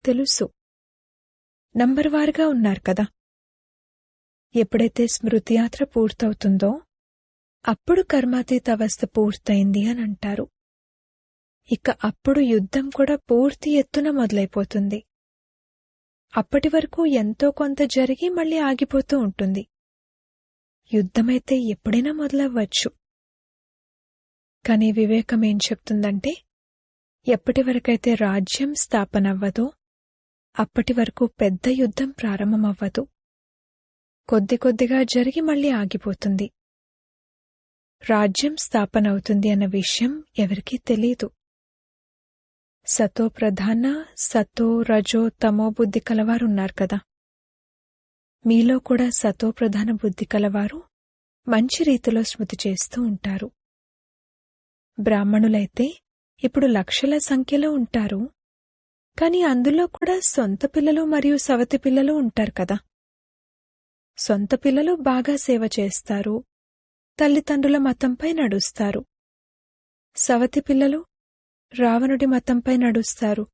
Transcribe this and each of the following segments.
తెలుసు. నంబర్వారుగా ఉన్నారు కదా. ఎప్పుడైతే స్మృతియాత్ర పూర్తవుతుందో అప్పుడు కర్మాతీత అవస్థ పూర్తయింది అని అంటారు. ఇక అప్పుడు యుద్ధం కూడా పూర్తి ఎత్తున మొదలైపోతుంది. అప్పటి వరకు ఎంతో కొంత జరిగి మళ్ళీ ఆగిపోతూ ఉంటుంది. యుద్ధమైతే ఎప్పుడైనా మొదలవ్వచ్చు. కాని వివేకం ఏం చెప్తుందంటే, ఎప్పటి వరకైతే రాజ్యం స్థాపనవ్వదో అప్పటి వరకు పెద్ద యుద్ధం ప్రారంభమవ్వదు. కొద్ది కొద్దిగా జరిగి మళ్ళీ ఆగిపోతుంది. రాజ్యం స్థాపనవుతుంది అన్న విషయం ఎవరికీ తెలీదు. సతో ప్రధాన, సతో రజో తమో బుద్ధి కలవారున్నారు కదా. మీలో కూడా సతో ప్రధాన బుద్ధి కలవారు మంచి రీతిలో స్మృతి చేస్తూ ఉంటారు. బ్రాహ్మణులైతే ఇప్పుడు లక్షల సంఖ్యలో ఉంటారు. కాని అందులో కూడా సొంత పిల్లలు మరియు సవతి పిల్లలు ఉంటారు కదా. సొంత పిల్లలు బాగా సేవ చేస్తారు, తల్లిదండ్రుల మతంపై నడుస్తారు. సవతి పిల్లలు రావణుడి మతంపై నడుస్తారు.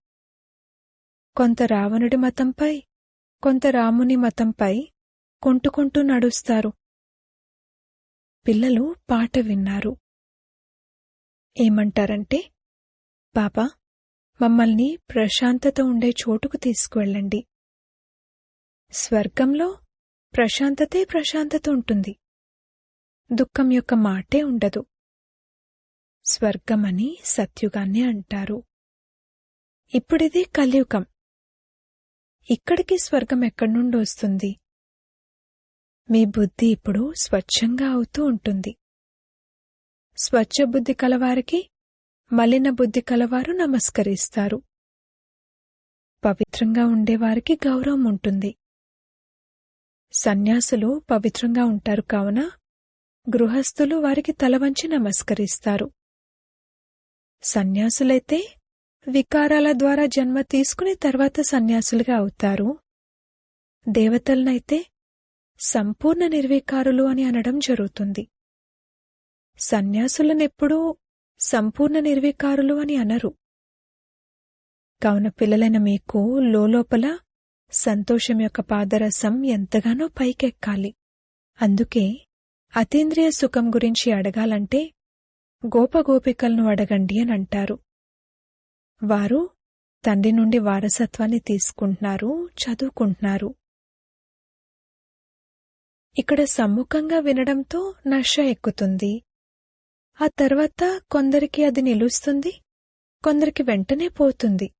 కొంత రావణుడి మతంపై, కొంత రాముని మతంపై కొంటుకుంటూ నడుస్తారు. పిల్లలు పాట విన్నారు. ఏమంటారంటే, పాపా, మమ్మల్ని ప్రశాంతత ఉండే చోటుకు తీసుకువెళ్ళండి. స్వర్గంలో ప్రశాంతతే ప్రశాంతత ఉంటుంది. దుఃఖం యొక్క మాటే ఉండదు. స్వర్గమని సత్యుగాన్ని అంటారు. ఇప్పుడిది కలియుగం. ఇక్కడికి స్వర్గం ఎక్కడి నుండి వస్తుంది? మీ బుద్ధి ఇప్పుడు స్వచ్ఛంగా అవుతూ ఉంటుంది. స్వచ్ఛ బుద్ధి కలవారికి మలిన బుద్ధి కలవారు నమస్కరిస్తారు. పవిత్రంగా ఉండేవారికి గౌరవం ఉంటుంది. సన్యాసులు పవిత్రంగా ఉంటారు కావున గృహస్థులు వారికి తలవంచి నమస్కరిస్తారు. సన్యాసులైతే వికారాల ద్వారా జన్మ తీసుకుని తర్వాత సన్యాసులుగా అవుతారు. దేవతలనైతే సంపూర్ణ నిర్వికారులు అని అనడం జరుగుతుంది. సన్యాసులనెప్పుడూ సంపూర్ణ నిర్వికారులు అని అనరు. కావున పిల్లలైన మీకు లోలోపల సంతోషం యొక్క పాదరసం ఎంతగానో పైకెక్కాలి. అందుకే అతీంద్రియ సుఖం గురించి అడగాలంటే గోపగోపికలను అడగండి అని అంటారు. వారు తండ్రి నుండి వారసత్వాన్ని తీసుకుంటున్నారు, చదువుకుంటున్నారు. ఇక్కడ సమ్ముఖంగా వినడంతో నష ఎక్కుతుంది. ఆ తర్వాత కొందరికి అది నిలుస్తుంది, కొందరికి వెంటనే పోతుంది.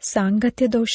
సాంగత్య దోషం